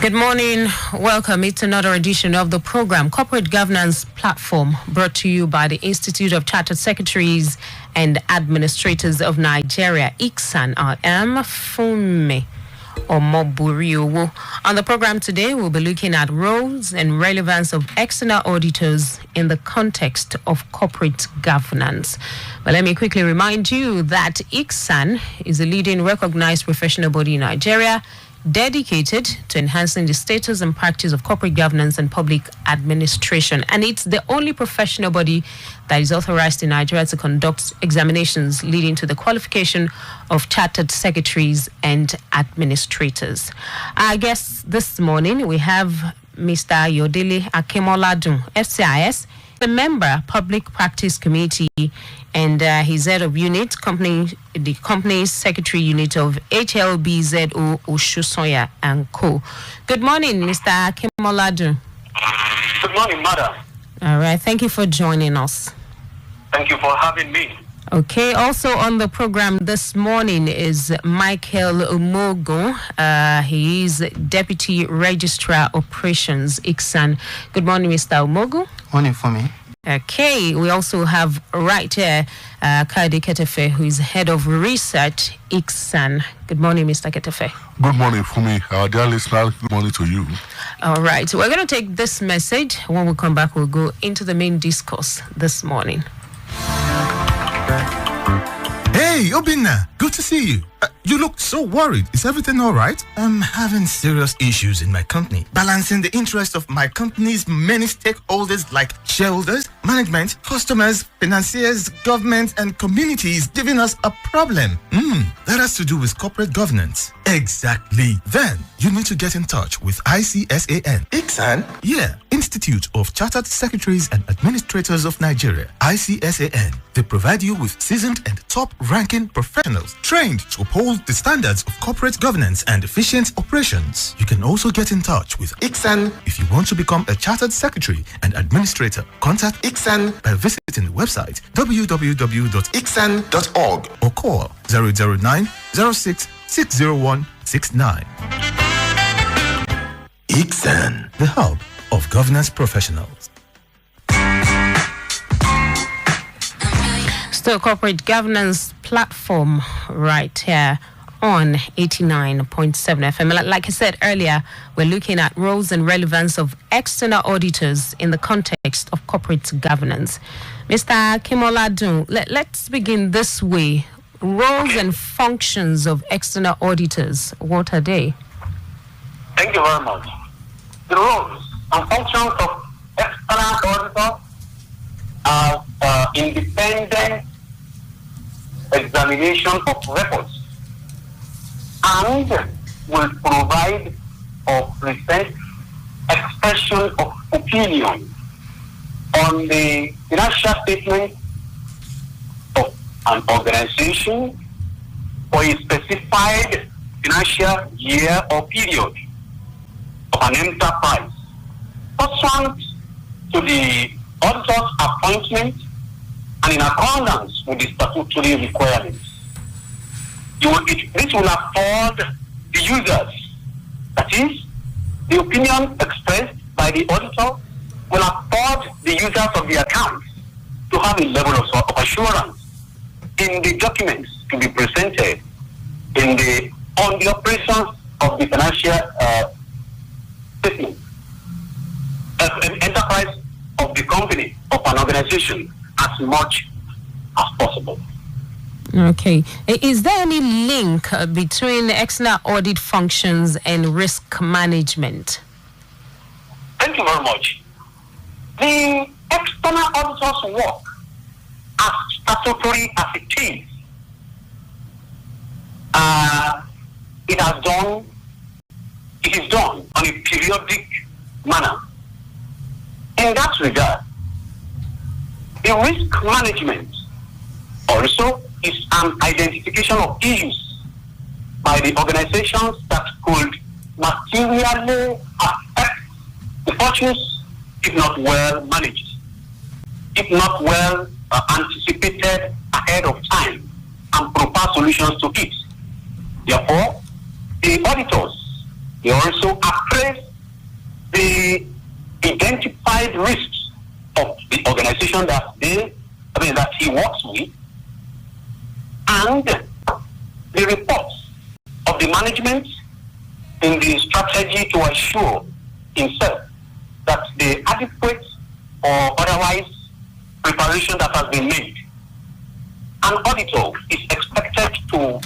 Good morning. Welcome. It's another edition of the program Corporate Governance Platform, brought to you by the Institute of Chartered Secretaries and Administrators of Nigeria, ICSAN. I am Funmi Omoburiowo. On the program today, we'll be looking at roles and relevance of external auditors in the context of corporate governance. But let me quickly remind you that ICSAN is a leading recognized professional body in Nigeria dedicated to enhancing the status and practice of corporate governance and public administration. And it's the only professional body that is authorized in Nigeria to conduct examinations leading to the qualification of chartered secretaries and administrators. I guess this morning we have Mr. AYODELE AKINMOLADUN, FCIS, the member, Public Practice Committee, and he's head of the company's secretary unit of HLBZO Ososanya and Co. Good morning, Mr. AKINMOLADUN. Good morning, madam. All right, thank you for joining us. Thank you for having me. Okay, also on the program this morning is Michael Umogo. He is Deputy Registrar Operations, ICSAN. Good morning, Mr. Umogo. Morning for me. Okay, we also have right here Kade Ketefe, who is Head of Research, ICSAN. Good morning, Mr. Ketefe. Good morning for me. Our dear listeners, good morning to you. All right, we're going to take this message. When we come back, we'll go into the main discourse this morning. Hey, Obinna, good to see you. You look so worried. Is everything all right? I'm having serious issues in my company. Balancing the interests of my company's many stakeholders like shareholders, management, customers, financiers, government, and community is giving us a problem. That has to do with corporate governance. Exactly. Then, you need to get in touch with ICSAN. ICSAN? Yeah, Institute of Chartered Secretaries and Administrators of Nigeria, ICSAN. They provide you with seasoned and top-ranking professionals trained to uphold the standards of corporate governance and efficient operations. You can also get in touch with ICSAN if you want to become a chartered secretary and administrator. Contact ICSAN by visiting the website www.icsan.org or call 009 06 601 69. ICSAN, the hub of governance professionals. Still corporate governance platform right here on 89.7 FM. Like I said earlier, we're looking at roles and relevance of external auditors in the context of corporate governance. Mr. AKINMOLADUN, let's begin this way. Roles and functions of external auditors, what are they? Thank you very much. The roles and functions of external auditors are independent examination of records and will provide or present expression of opinion on the financial statement of an organization for a specified financial year or period of an enterprise pursuant to the auditor's appointment and in accordance with the statutory requirements. This will afford the users, that is, the opinion expressed by the auditor will afford the users of the accounts to have a level of assurance in the documents to be presented on the operations of the financial statement, an enterprise of the company, of an organization, as much as possible. Okay. Is there any link between external audit functions and risk management? Thank you very much. The external auditor's work, as statutory as it is, it is done on a periodic manner. In that regard, the risk management also is an identification of issues by the organizations that could materially affect the fortunes if not well managed, if not well anticipated ahead of time and proper solutions to it. Therefore, the auditors They also appraise the identified risks of the organization that he works with, and the reports of the management in the strategy to assure himself that the adequate or otherwise preparation that has been made. An auditor is expected to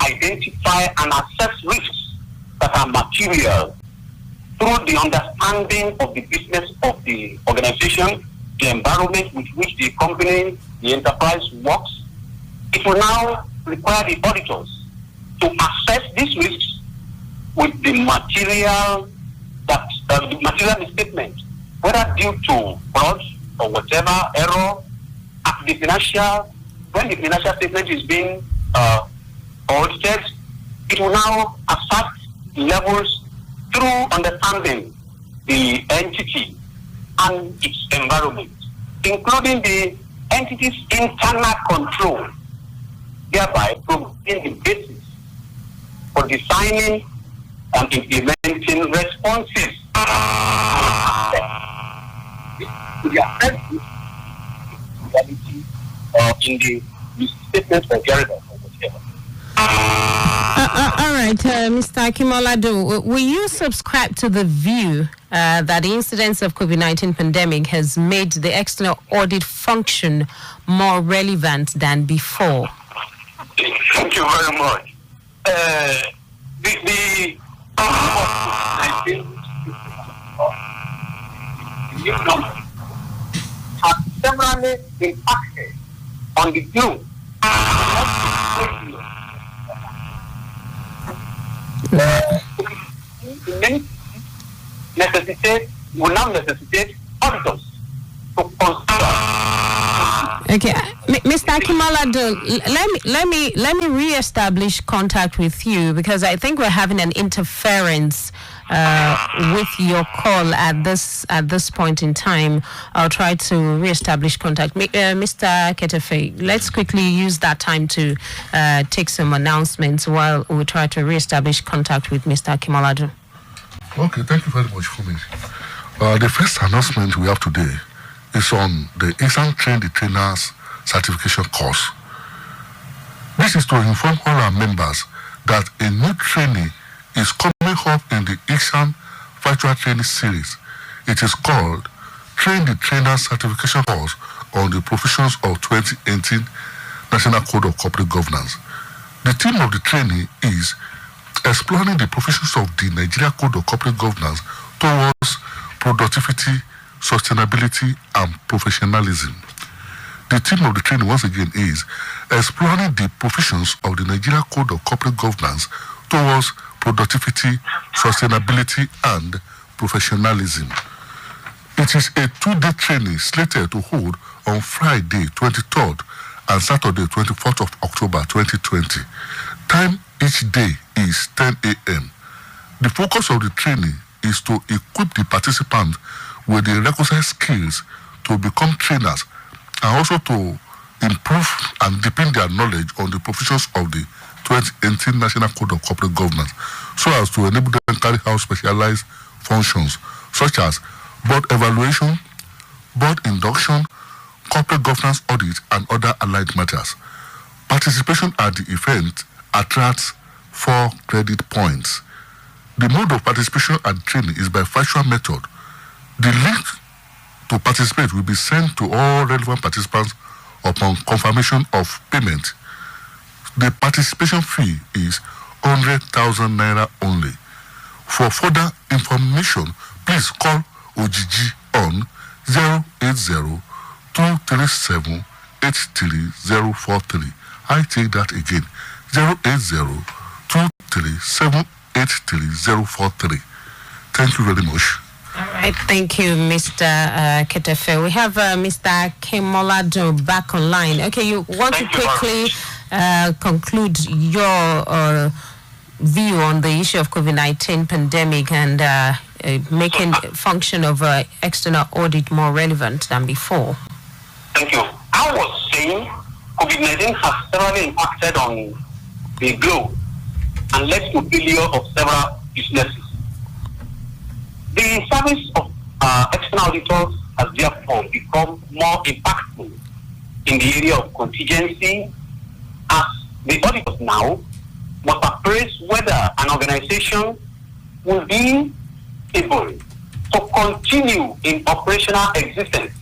identify and assess risks that are material through the understanding of the business of the organization, the environment with which the company, the enterprise works. It will now require the auditors to assess these risks with the material that the material misstatement, whether due to fraud or whatever error at the financial, when the financial statement is being audited, it will now affect levels through understanding the entity and its environment, including the entity's internal control, thereby providing the basis for designing and implementing responses to the reality in the statement of Relevance or whatever. All right, Mr. AKINMOLADUN, will you subscribe to the view that the incidence of COVID-19 pandemic has made the external audit function more relevant than before? Thank you very much. The has severally impacted on the globe. Will now necessitate auditors to consider. Okay, Mr. AKINMOLADUN, let me re-establish contact with you, because I think we're having an interference with your call at this point in time. I'll try to re-establish contact. Mr. Ketefe, let's quickly use that time to take some announcements while we try to re-establish contact with Mr. AKINMOLADUN. Okay, thank you very much for me. The first announcement we have today is on the Instant Train the Trainers certification course. This is to inform all our members that a new training is coming up in the ICSAN virtual training series. It is called Train the Trainers certification course on the provisions of 2018 National Code of Corporate Governance. The theme of the training is exploring the provisions of the Nigeria Code of Corporate Governance towards productivity, sustainability, and professionalism. The theme of the training, once again, is exploring the provisions of the Nigeria Code of Corporate Governance towards productivity, sustainability, and professionalism. It is a 2-day training slated to hold on Friday, 23rd, and Saturday, 24th of October, 2020. Time each day is 10 a.m. The focus of the training is to equip the participants with the requisite skills to become trainers, and also to improve and deepen their knowledge on the provisions of the 2018 National Code of Corporate Governance, so as to enable them to carry out specialized functions such as board evaluation, board induction, corporate governance audit, and other allied matters. Participation at the event attracts 4 credit points. The mode of participation and training is by virtual method. The link to participate will be sent to all relevant participants upon confirmation of payment. The participation fee is 100,000 naira only. For further information, please call Ojiji on 080-237-83043. I take that again, 080-237-83043. Thank you very much. All right, thank you, Mr. Ketefe. We have Mr. AKINMOLADUN back online. Okay, you want to quickly conclude your view on the issue of COVID-19 pandemic and making function of external audit more relevant than before? Thank you. I was saying COVID-19 has severely impacted on the globe and led to failure of several businesses. The service of external auditors has therefore become more impactful in the area of contingency, as the auditors now must appraise whether an organization will be able to continue in operational existence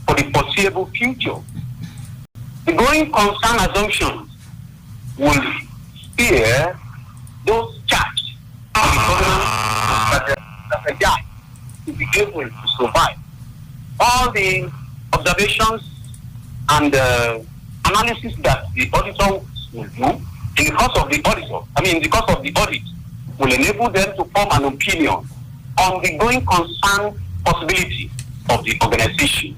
for the foreseeable future. The going concern assumptions will steer those charged with the governance to be able to survive. All the observations and analysis that the auditors will do in the course of the audit will enable them to form an opinion on the going concern possibility of the organization.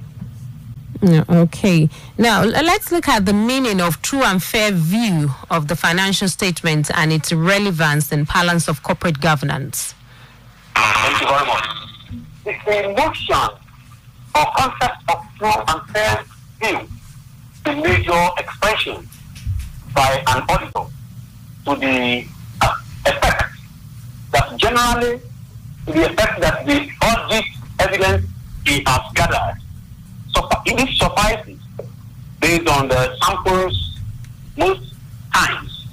Okay. Now, let's look at the meaning of true and fair view of the financial statement and its relevance in balance of corporate governance. Thank you very much. The notion or concept of true and fair view is a major expression by an auditor to the effect that generally the effect that the audit evidence he has gathered. So it suffices based on the samples most times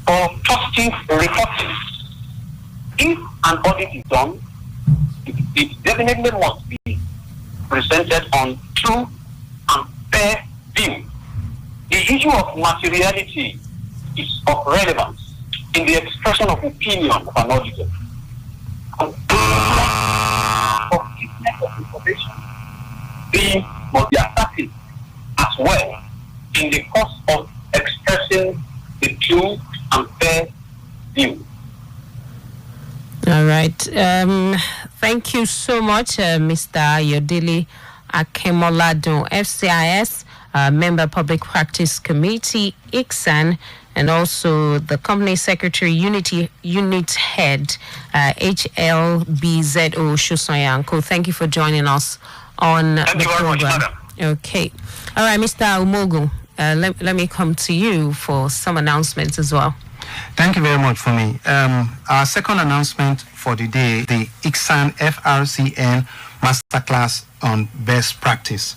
for trusting reporting. If an audit is done, it definitely must be presented on true and fair view. The issue of materiality is of relevance in the expression of opinion of an auditor. And completeness of information must be asserted as well in the course of expressing the true and fair view. All right. Thank you so much, Mr. AYODELE AKINMOLADUN, FCIS, Member Public Practice Committee, ICSAN, and also the Company Secretary Unit Head, HLBZO Ososanya. Thank you for joining us on the program. Okay. All right, Mr. Umogu, let me come to you for some announcements as well. Thank you very much for me. Our second announcement for the day, the ICSAN FRCN Masterclass on Best Practice.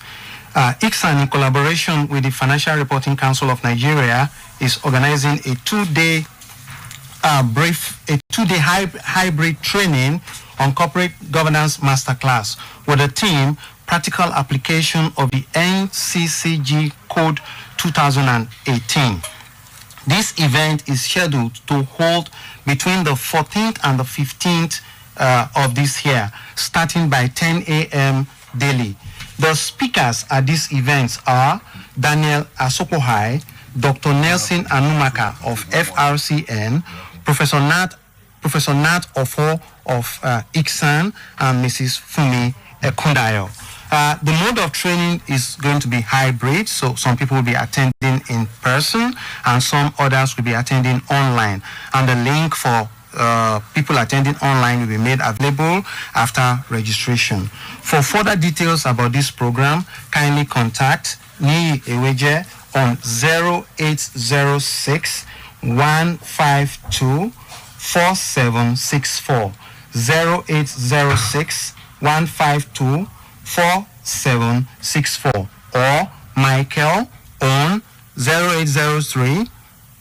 ICSAN, in collaboration with the Financial Reporting Council of Nigeria, is organizing a two-day hybrid training on corporate governance masterclass with the theme Practical Application of the NCCG Code 2018. This event is scheduled to hold between the 14th and the 15th of this year, starting by 10 a.m. daily. The speakers at these events are Daniel Asopohai, Dr. Nelson Anumaka of FRCN, Professor Nat Ofo of ICSAN, and Mrs. Fumi Ekundayo. The mode of training is going to be hybrid, so some people will be attending in person and some others will be attending online. And the link for people attending online will be made available after registration. For further details about this program, kindly contact Niyi Eweje on 0806 152 4764. 0806 152 4764 or Michael on 0803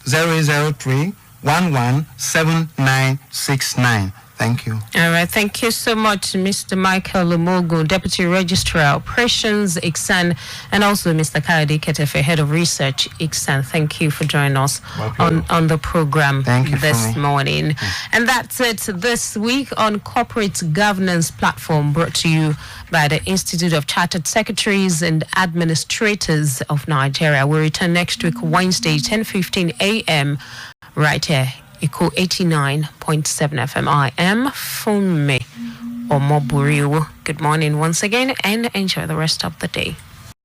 003 117969. Thank you. All right. Thank you so much, Mr. Michael Umogu, Deputy Registrar Operations, ICSAN, and also Mr. Kayode Ketefe, Head of Research, ICSAN. Thank you for joining us on the program this morning. And that's it this week on Corporate Governance Platform, brought to you by the Institute of Chartered Secretaries and Administrators of Nigeria. We'll return next week, Wednesday, 10:15 a.m. right here. Echo 89.7 FM. I am Funmi Omoburiwo. Good morning once again and enjoy the rest of the day.